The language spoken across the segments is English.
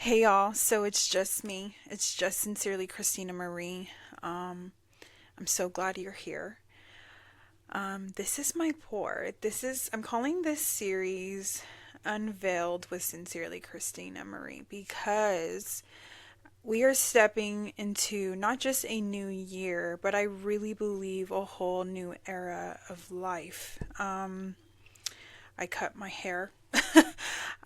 Hey y'all, so it's just me. It's just Sincerely Christina Marie. I'm so glad you're here. This is my pour. I'm calling this series Unveiled with Sincerely Christina Marie because we are stepping into not just a new year, but I really believe a whole new era of life. I cut my hair.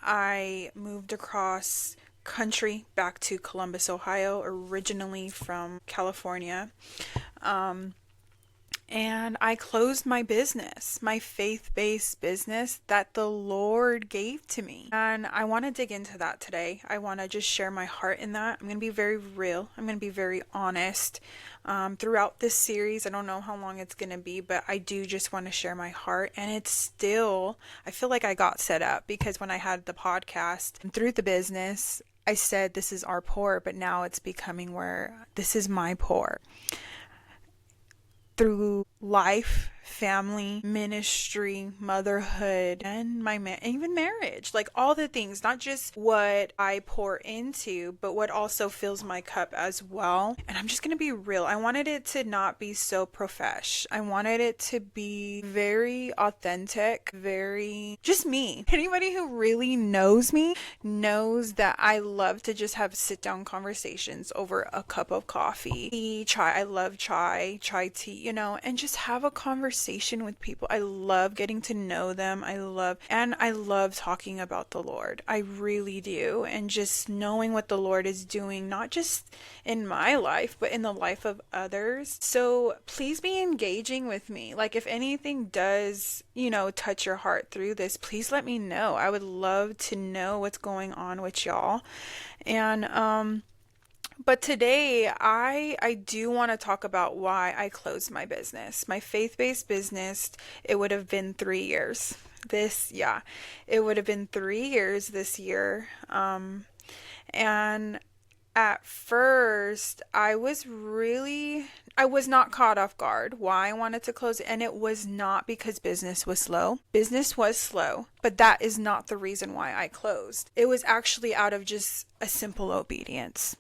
I moved across country back to Columbus, Ohio, originally from California. Um, and I closed my business, my faith based business that the Lord gave to me. And I want to dig into that today. I want to just share my heart in that. I'm going to be very real, I'm going to be very honest. Throughout this series, I don't know how long it's going to be, but I do just want to share my heart. And it's still, I feel like I got set up because when I had the podcast and through the business, I said this is our pour, but now it's becoming where this is my pour through life, family, ministry, motherhood, and even marriage. Like all the things, not just what I pour into, but what also fills my cup as well. And I'm just going to be real. I wanted it to not be so profesh. I wanted it to be very authentic, very just me. Anybody who really knows me knows that I love to just have sit down conversations over a cup of coffee, chai. I love chai tea, and just have a conversation with people. I love getting to know them. I love talking about the Lord. I really do. And just knowing what the Lord is doing, not just in my life, but in the life of others. So please be engaging with me. Like if anything does, touch your heart through this, please let me know. I would love to know what's going on with y'all. And, but today, I do want to talk about why I closed my business. My faith-based business, it would have been 3 years. It would have been 3 years this year. And at first, I was not caught off guard why I wanted to close it. And it was not because business was slow. Business was slow, but that is not the reason why I closed. It was actually out of just a simple obedience.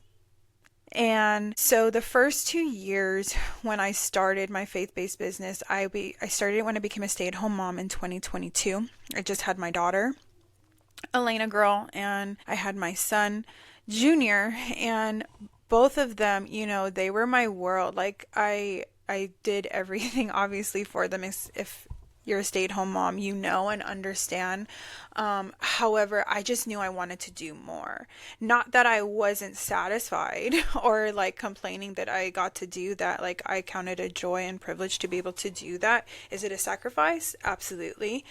And so the first 2 years when I started my faith-based business, I started it when I became a stay-at-home mom in 2022. I just had my daughter, Elena girl, and I had my son, Junior, and both of them, they were my world. Like I did everything obviously for them. If you're a stay-at-home mom, and understand. However, I just knew I wanted to do more. Not that I wasn't satisfied or like complaining that I got to do that. Like I counted a joy and privilege to be able to do that. Is it a sacrifice? Absolutely.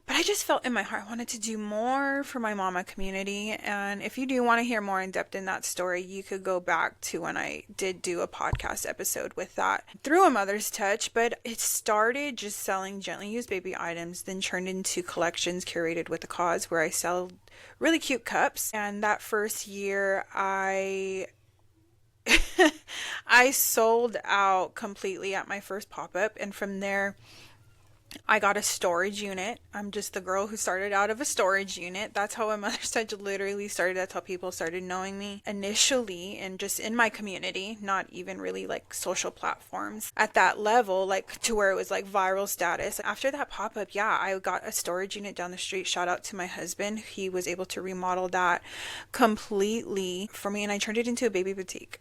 But I just felt in my heart I wanted to do more for my mama community. And if you do want to hear more in depth in that story, you could go back to when I did do a podcast episode with that through a mother's touch. But it started just selling gently used baby items, then turned into collections curated with a cause where I sell really cute cups. And that first year, I sold out completely at my first pop-up. And from there, I got a storage unit. I'm just the girl who started out of a storage unit. That's how my mother's touch literally started. That's how people started knowing me initially, and just in my community, not even really like social platforms at that level, like to where it was like viral status. After that pop-up, I got a storage unit down the street. Shout out to my husband. He was able to remodel that completely for me, and I turned it into a baby boutique.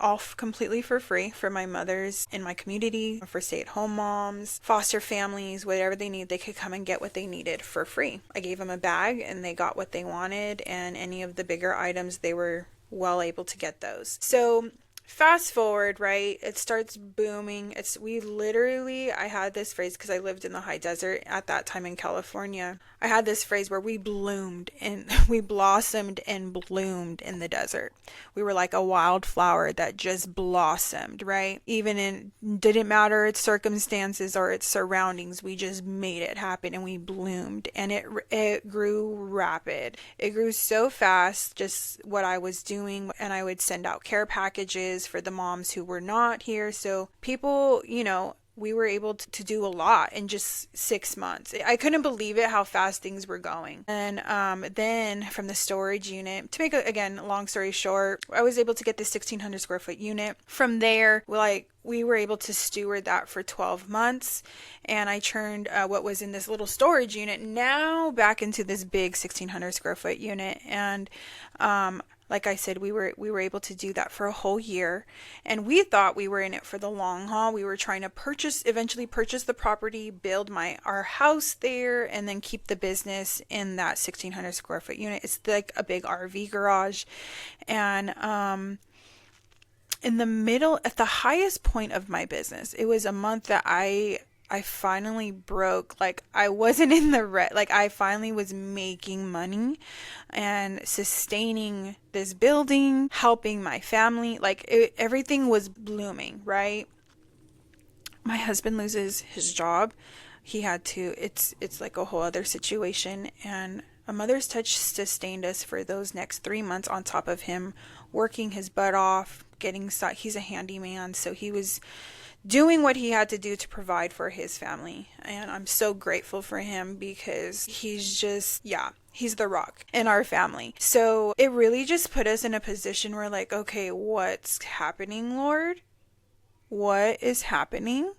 All completely for free for my mothers in my community, for stay-at-home moms, foster families, whatever they need, they could come and get what they needed for free. I gave them a bag and they got what they wanted, and any of the bigger items, they were well able to get those. So fast forward, right? It starts booming. I had this phrase because I lived in the high desert at that time in California. I had this phrase where we bloomed and we blossomed and bloomed in the desert. We were like a wildflower that just blossomed, right? Didn't matter its circumstances or its surroundings. We just made it happen and we bloomed, and it grew rapid. It grew so fast, just what I was doing. And I would send out care packages for the moms who were not here. So people, we were able to do a lot in just 6 months. I couldn't believe it how fast things were going. And then from the storage unit, to make again long story short, I was able to get this 1,600 square foot unit. From there, we were able to steward that for 12 months, and I turned what was in this little storage unit now back into this big 1,600 square foot unit. And like I said, we were able to do that for a whole year, and we thought we were in it for the long haul. We were trying to eventually purchase the property, build our house there, and then keep the business in that 1,600 square foot unit. It's like a big RV garage, and in the middle, at the highest point of my business, it was a month that I finally broke. Like, I wasn't in the red. Like, I finally was making money and sustaining this building, helping my family. Like, everything was blooming, right? My husband loses his job. He had to, it's like a whole other situation. And a mother's touch sustained us for those next 3 months, on top of him working his butt off, he's a handyman. So he was doing what he had to do to provide for his family. And I'm so grateful for him, because he's the rock in our family. So it really just put us in a position where, like, okay, what's happening, Lord? What is happening?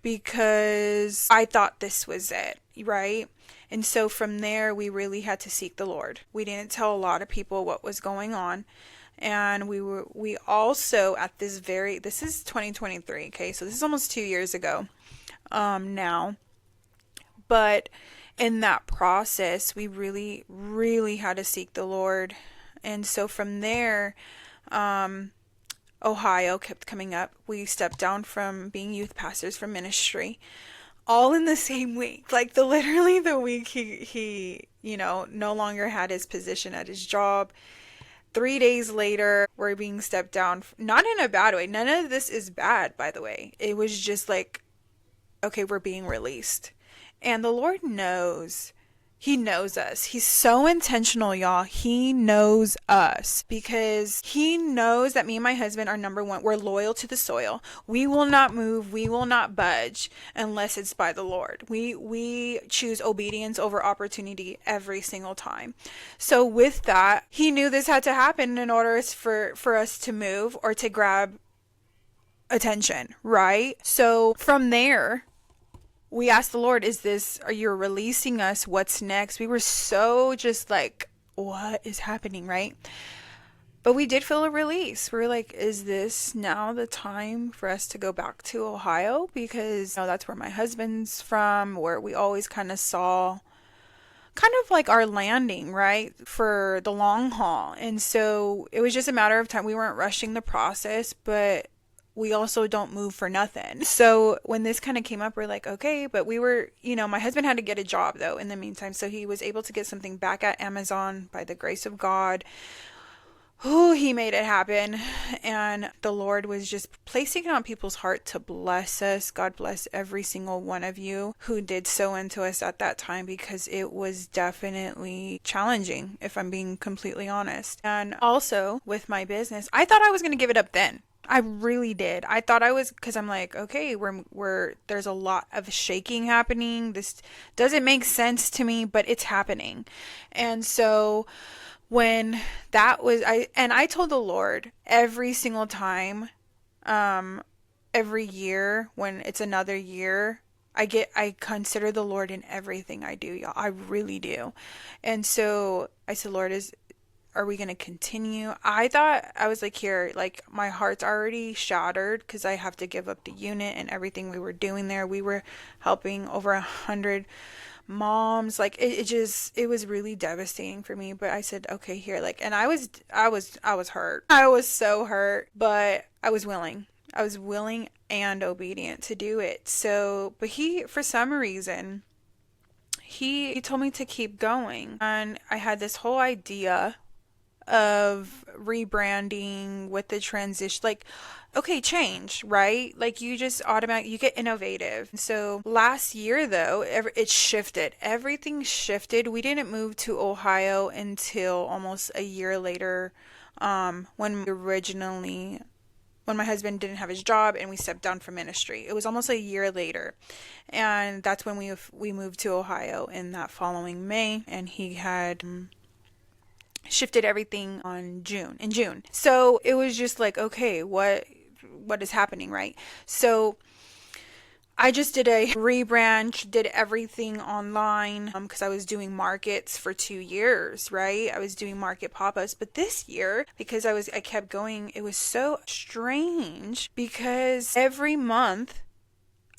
Because I thought this was it, right? And so from there, we really had to seek the Lord. We didn't tell a lot of people what was going on. And we also this is 2023, okay? So this is almost 2 years ago now. But in that process, we really, really had to seek the Lord. And so from there, Ohio kept coming up. We stepped down from being youth pastors from ministry, all in the same week. Like, literally the week he no longer had his position at his job. 3 days later, we're being stepped down. Not in a bad way. None of this is bad, by the way. It was just like, okay, we're being released. And the Lord knows. He knows us. He's so intentional, y'all. He knows us, because he knows that me and my husband are number one. We're loyal to the soil. We will not move. We will not budge unless it's by the Lord. We choose obedience over opportunity every single time. So with that, he knew this had to happen in order for us to move or to grab attention, right? So from there, we asked the Lord, are you releasing us? What's next? We were so just like, what is happening, right? But we did feel a release. We were like, is this now the time for us to go back to Ohio? Because that's where my husband's from, where we always kind of saw kind of like our landing, right, for the long haul. And so it was just a matter of time. We weren't rushing the process, but we also don't move for nothing. So when this kind of came up, we're like, okay, but we were, my husband had to get a job though in the meantime. So he was able to get something back at Amazon by the grace of God. Oh, he made it happen. And the Lord was just placing it on people's heart to bless us. God bless every single one of you who did so into us at that time, because it was definitely challenging, if I'm being completely honest. And also with my business, I thought I was going to give it up then. I really did. I thought I was, because I'm like, okay, there's a lot of shaking happening. This doesn't make sense to me, but it's happening. And so when that was, I told the Lord every single time, every year when it's another year, I consider the Lord in everything I do, y'all. I really do. And so I said, Lord, are we going to continue? I was like, here, like, my heart's already shattered because I have to give up the unit and everything we were doing there. We were helping over 100 moms. Like, it was really devastating for me. But I said, okay, here, like, and I was hurt. I was so hurt, but I was willing. And obedient to do it. So, but for some reason, he told me to keep going. And I had this whole idea of rebranding with the transition, like, okay, change, right? Like, you just you get innovative. So last year though, it shifted. Everything shifted. We didn't move to Ohio until almost a year later, when we originally when my husband didn't have his job and we stepped down from ministry. It was almost a year later. And that's when we moved to Ohio in that following May, and he had shifted everything in June. So it was just like, okay, what is happening, right? So I just did a rebrand, did everything online because I was doing markets for 2 years, right? I was doing market pop-ups, but this year, because I kept going, it was so strange because every month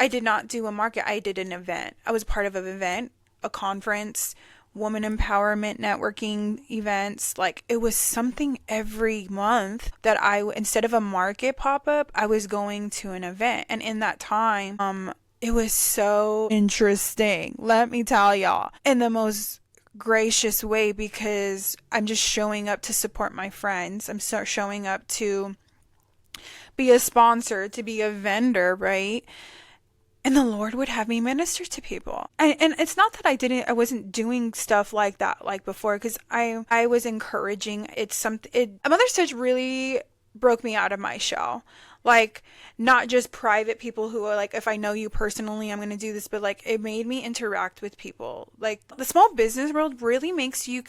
I did not do a market. I did an event. I was part of an event, a conference, woman empowerment networking events. Like, it was something every month that instead of a market pop-up, I was going to an event. And in that time, it was so interesting, let me tell y'all, in the most gracious way, because I'm just showing up to support my friends. I'm showing up to be a sponsor, to be a vendor, right? And the Lord would have me minister to people. And it's not that I wasn't doing stuff like that like before, because I was encouraging. A Mother's Touch really broke me out of my shell. Like, not just private people who are like, if I know you personally, I'm going to do this, but like, it made me interact with people. Like, the small business world really makes you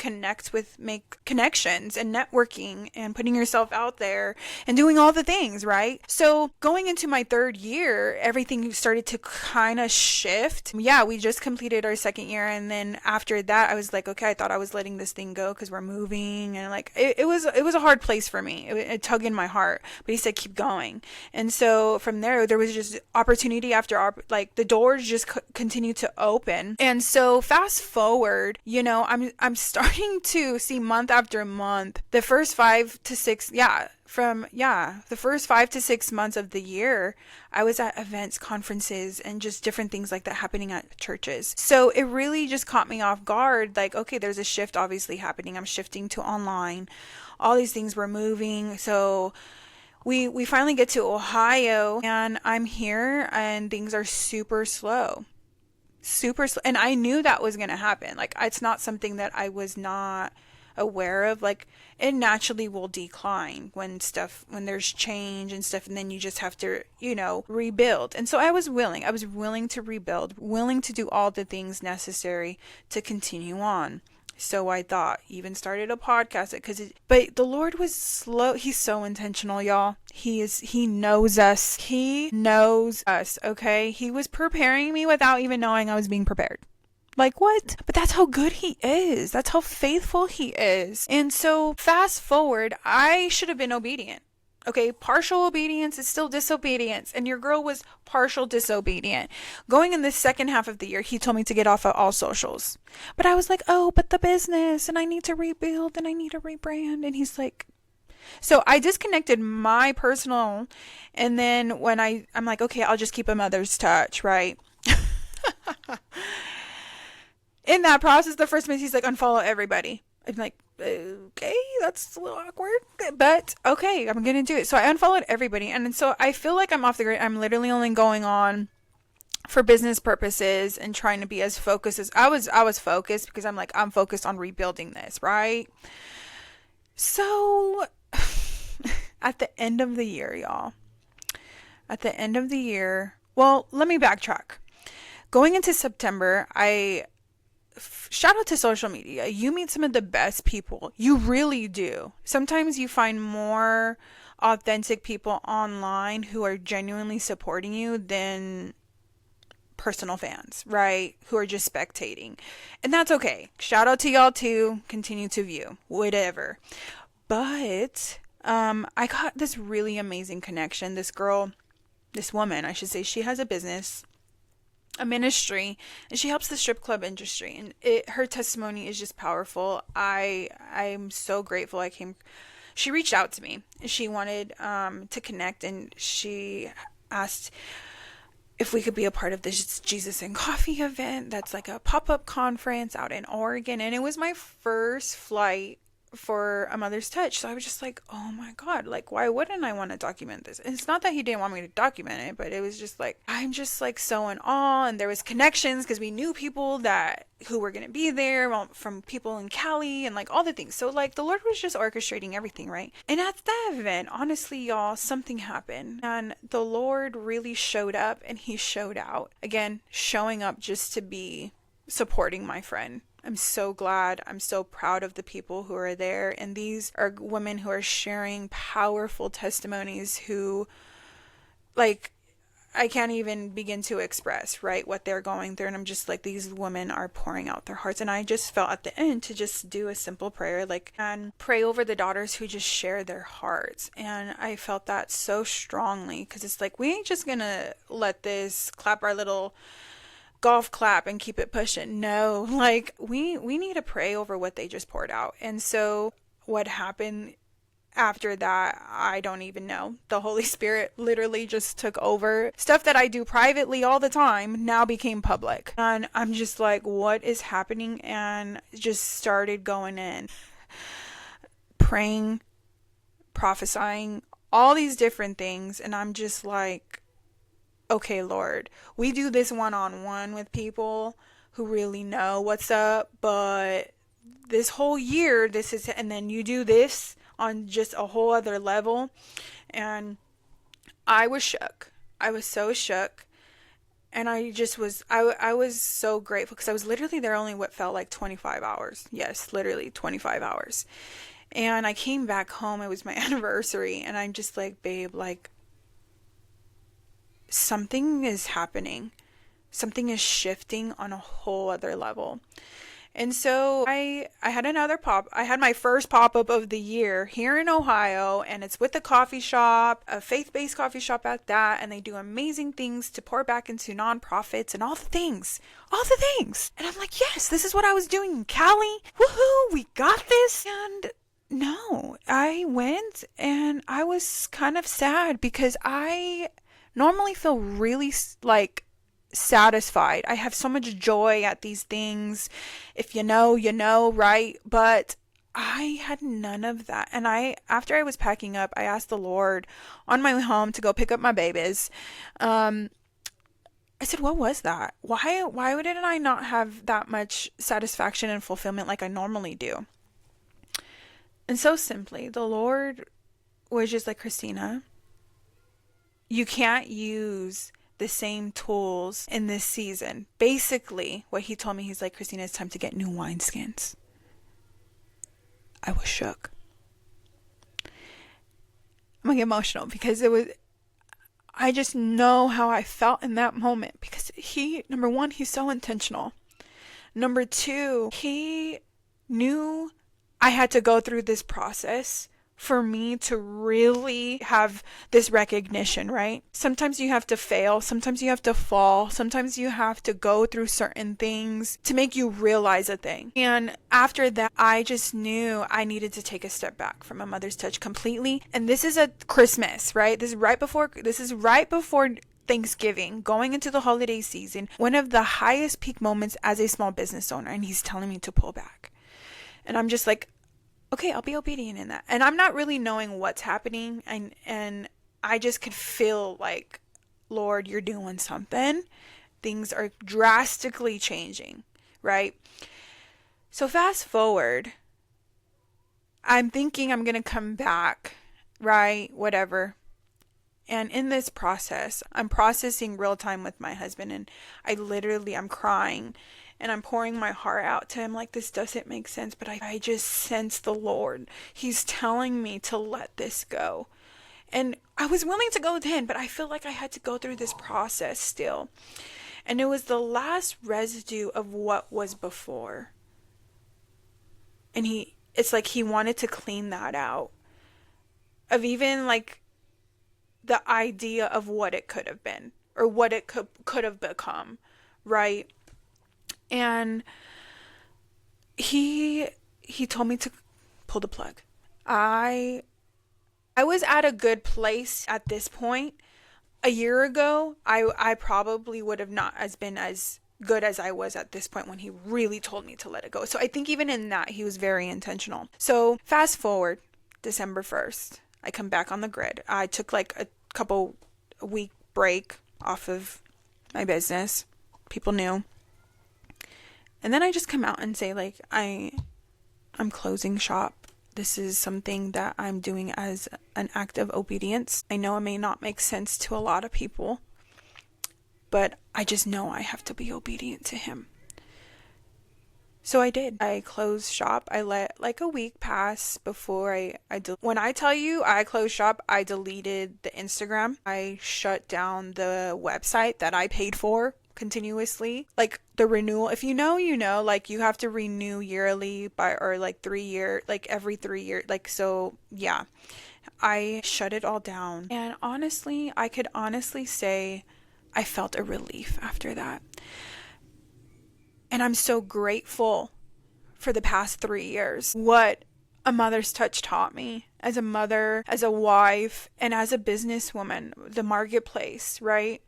make connections and networking and putting yourself out there and doing all the things, right? So going into my 3rd year, everything started to kind of shift. Yeah, we just completed our 2nd year. And then after that, I was like, okay, I thought I was letting this thing go because we're moving. And like, it was a hard place for me. It tugged in my heart, but he said, keep going. And so from there was just opportunity after like the doors just continued to open. And so fast forward, I'm starting to see month after month, the first 5 to 6, the first 5 to 6 months of the year, I was at events, conferences, and just different things like that happening at churches. So it really just caught me off guard. Like, okay, there's a shift obviously happening. I'm shifting to online. All these things were moving. So we finally get to Ohio, and I'm here, and things are super slow. And I knew that was going to happen. Like, it's not something that I was not aware of. Like, it naturally will decline when there's change and stuff, and then you just have to, rebuild. And so I was willing to rebuild, willing to do all the things necessary to continue on. So I thought, even started a podcast but the Lord was slow. He's so intentional, y'all. He knows us. He knows us. Okay. He was preparing me without even knowing I was being prepared. Like, what? But that's how good he is. That's how faithful he is. And so fast forward, I should have been obedient. Okay, partial obedience is still disobedience, and your girl was partial disobedient. Going in the second half of the year, he told me to get off of all socials. But I was like, oh, but the business, and I need to rebuild, and I need to rebrand. And he's like, so I disconnected my personal, and then when I'm like, okay, I'll just keep a Mother's Touch, right? In that process, the first minute, he's like, unfollow everybody. I'm like, okay, that's a little awkward, but okay, I'm gonna do it. So I unfollowed everybody, and so I feel like I'm off the grid. I'm literally only going on for business purposes and trying to be as focused as I was focused, because I'm focused on rebuilding this, right? So at the end of the year, y'all, well, let me backtrack. Going into September, shout out to social media. You meet some of the best people. You really do. Sometimes you find more authentic people online who are genuinely supporting you than personal fans, right? Who are just spectating. And that's okay. Shout out to y'all too. Continue to view. Whatever. But I got this really amazing connection. This woman, I should say, she has a business, a ministry, and she helps the strip club industry, and her testimony is just powerful. I'm so grateful. She reached out to me. She wanted to connect, and she asked if we could be a part of this Jesus and Coffee event. That's like a pop-up conference out in Oregon, and it was my first flight for a mother's touch. So I was just like, oh my God, like, why wouldn't I want to document this? And it's not that he didn't want me to document it, but it was just like, I'm just like so in awe. And there was connections because we knew people that who were going to be there, from people in Cali and like all the things. So like the Lord was just orchestrating everything, right? And at that event, honestly, y'all, something happened and the Lord really showed up and he showed out. Again, showing up just to be supporting my friend. I'm so glad. I'm so proud of the people who are there. And these are women who are sharing powerful testimonies who, like, I can't even begin to express, right, what they're going through. And I'm just like, these women are pouring out their hearts. And I just felt at the end to just do a simple prayer, like, and pray over the daughters who just share their hearts. And I felt that so strongly because it's like, we ain't just going to let this clap our little golf clap and keep it pushing. No, like we need to pray over what they just poured out. And so what happened after that, I don't even know. The Holy Spirit literally just took over. Stuff that I do privately all the time now became public. And I'm just like, what is happening? And just started going in, praying, prophesying, all these different things. And I'm just like, okay, Lord, we do this one-on-one with people who really know what's up, but this whole year, this is, and then you do this on just a whole other level. And I was shook. I was so shook. And I just was, I was so grateful because I was literally there only what felt like 25 hours. Yes, literally 25 hours. And I came back home. It was my anniversary. And I'm just like, babe, like, something is happening. Something is shifting on a whole other level. And so I had I had my first pop-up of the year here in Ohio, and it's with a coffee shop, a faith-based coffee shop at that, and they do amazing things to pour back into nonprofits and all the things. And I'm like, yes, this is what I was doing in Cali. Woohoo, we got this. And no, I went and I was kind of sad because I normally feel really like satisfied. I have so much joy at these things. If you know, you know, right? But I had none of that. And after I was packing up, I asked the Lord on my way home to go pick up my babies. I said, what was that? Why didn't I not have that much satisfaction and fulfillment like I normally do? And so simply, the Lord was just like, Christina, you can't use the same tools in this season. Basically, what he told me, he's like, Christina, it's time to get new wineskins. I was shook. I'm gonna get emotional because I just know how I felt in that moment because number one, he's so intentional. Number two, he knew I had to go through this process for me to really have this recognition, right? Sometimes you have to fail. Sometimes you have to fall. Sometimes you have to go through certain things to make you realize a thing. And after that, I just knew I needed to take a step back from a mother's touch completely. And this is a Christmas, right? This is right before Thanksgiving, going into the holiday season, one of the highest peak moments as a small business owner. And he's telling me to pull back. And I'm just like, okay, I'll be obedient in that. And I'm not really knowing what's happening. And I just could feel like, Lord, you're doing something. Things are drastically changing, right? So fast forward, I'm thinking I'm going to come back, right? Whatever. And in this process, I'm processing real time with my husband. And I'm crying. And I'm pouring my heart out to him like, this doesn't make sense. But I just sense the Lord. He's telling me to let this go. And I was willing to go then, but I feel like I had to go through this process still. And it was the last residue of what was before. And it's like he wanted to clean that out. Of even like the idea of what it could have been. Or what it could have become. Right? And he told me to pull the plug. I was at a good place at this point. A year ago, I probably would have not been as good as I was at this point when he really told me to let it go. So I think even in that, he was very intentional. So fast forward, December 1st, I come back on the grid. I took like a week break off of my business. People knew. And then I just come out and say, like, I'm closing shop. This is something that I'm doing as an act of obedience. I know it may not make sense to a lot of people, but I just know I have to be obedient to him. So I did. I closed shop. I let like a week pass before when I tell you I closed shop, I deleted the Instagram. I shut down the website that I paid for continuously. Like the renewal, if you know, like you have to renew yearly or like every 3 years. Like, so yeah, I shut it all down. And honestly, I could honestly say I felt a relief after that. And I'm so grateful for the past 3 years. What a mother's touch taught me as a mother, as a wife, and as a businesswoman, the marketplace, right?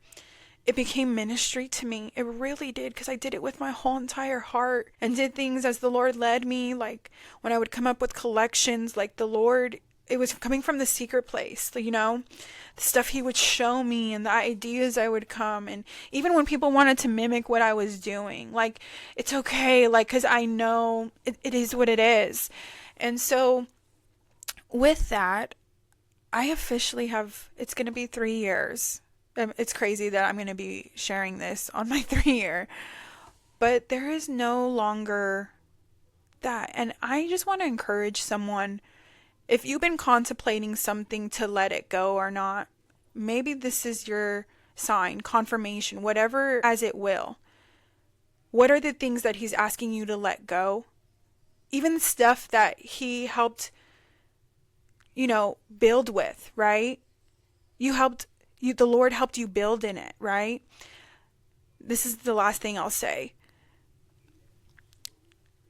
It became ministry to me. It really did, because I did it with my whole entire heart and did things as the Lord led me. Like when I would come up with collections, like the Lord, it was coming from the secret place, the stuff he would show me and the ideas I would come. And even when people wanted to mimic what I was doing, like, it's okay, like, because I know it is what it is. And so with that, I officially it's going to be 3 years. It's crazy that I'm going to be sharing this on my 3-year, but there is no longer that. And I just want to encourage someone, if you've been contemplating something to let it go or not, maybe this is your sign, confirmation, whatever as it will. What are the things that he's asking you to let go? Even stuff that he helped, build with, right? The Lord helped you build in it, right? This is the last thing I'll say.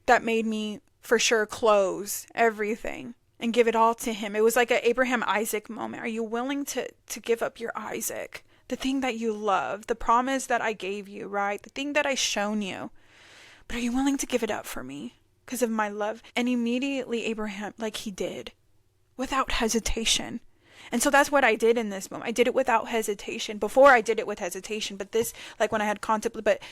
That made me for sure close everything and give it all to him. It was like an Abraham Isaac moment. Are you willing to give up your Isaac? The thing that you love, the promise that I gave you, right? The thing that I shown you. But are you willing to give it up for me because of my love? And immediately Abraham, like he did, without hesitation. And so that's what I did in this moment. I did it without hesitation. Before I did it with hesitation, but this, like when I had contemplated, but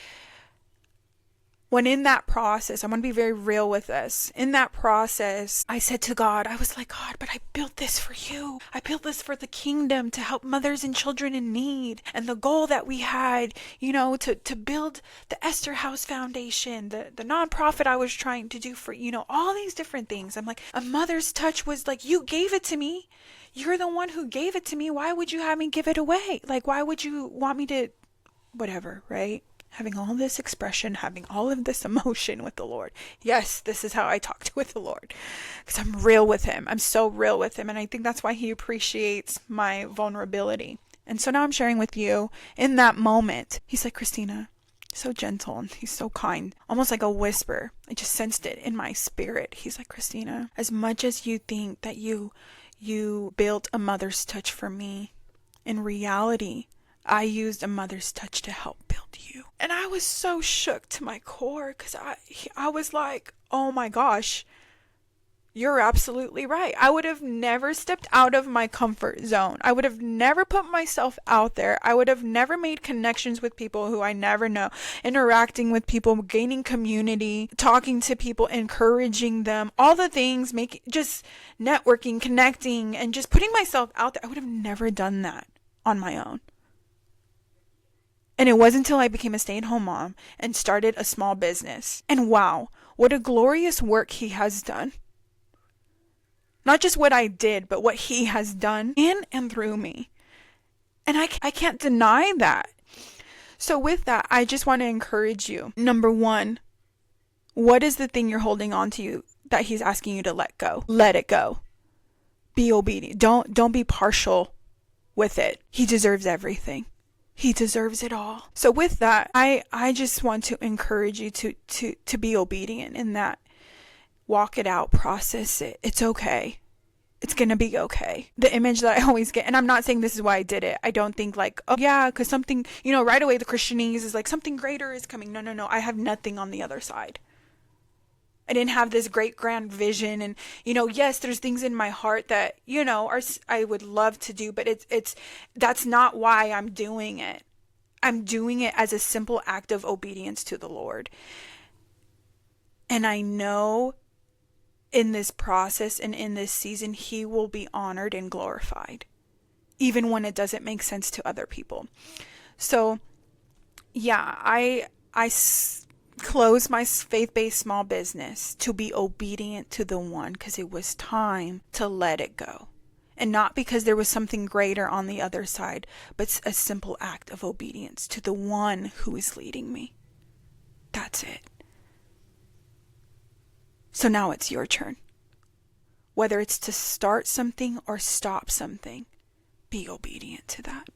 when in that process, I'm going to be very real with this. In that process, I said to God, I was like, God, but I built this for you. I built this for the kingdom to help mothers and children in need. And the goal that we had, to build the Esther House Foundation, the nonprofit I was trying to do for, all these different things. I'm like, a mother's touch was like, you gave it to me. You're the one who gave it to me. Why would you have me give it away? Like, why would you want me to, whatever, right? Having all this expression, having all of this emotion with the Lord. Yes, this is how I talked with the Lord. Because I'm real with him. I'm so real with him. And I think that's why he appreciates my vulnerability. And so now I'm sharing with you in that moment. He's like, Christina, so gentle and he's so kind. Almost like a whisper. I just sensed it in my spirit. He's like, Christina, as much as you think that you built a mother's touch for me, in reality, I used a mother's touch to help build you. And I was so shook to my core because I was like, oh my gosh, you're absolutely right. I would have never stepped out of my comfort zone. I would have never put myself out there. I would have never made connections with people who I never know, interacting with people, gaining community, talking to people, encouraging them, all the things, just networking, connecting, and just putting myself out there. I would have never done that on my own. And it wasn't until I became a stay-at-home mom and started a small business. And wow, what a glorious work he has done. Not just what I did, but what he has done in and through me. And I can't deny that. So with that, I just want to encourage you. Number one, what is the thing you're holding on to you that he's asking you to let go? Let it go. Be obedient. Don't be partial with it. He deserves everything. He deserves it all. So with that, I just want to encourage you to be obedient in that. Walk it out, process it. It's okay. It's going to be okay. The image that I always get, and I'm not saying this is why I did it. I don't think like, oh yeah, because something, right away the Christianese is like something greater is coming. No, no, no. I have nothing on the other side. I didn't have this great grand vision, and yes, there's things in my heart that I would love to do, but that's not why I'm doing it. I'm doing it as a simple act of obedience to the Lord. And I know in this process and in this season, He will be honored and glorified, even when it doesn't make sense to other people. So yeah, I closed my faith-based small business to be obedient to the One, because it was time to let it go. And not because there was something greater on the other side, but a simple act of obedience to the One who is leading me. That's it. So now it's your turn. Whether it's to start something or stop something, be obedient to that.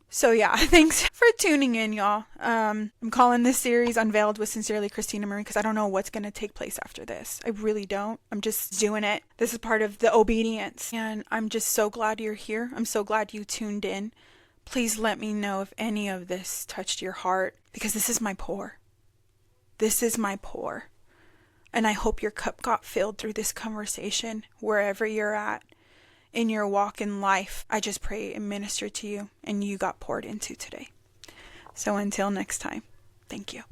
So yeah, thanks for tuning in, y'all. I'm calling this series Unveiled with Sincerely Christina Marie, because I don't know what's going to take place after this. I really don't. I'm just doing it. This is part of the obedience. And I'm just so glad you're here. I'm so glad you tuned in. Please let me know if any of this touched your heart, because this is my pour. This is my pour. And I hope your cup got filled through this conversation, wherever you're at in your walk in life. I just pray and minister to you, and you got poured into today. So until next time, thank you.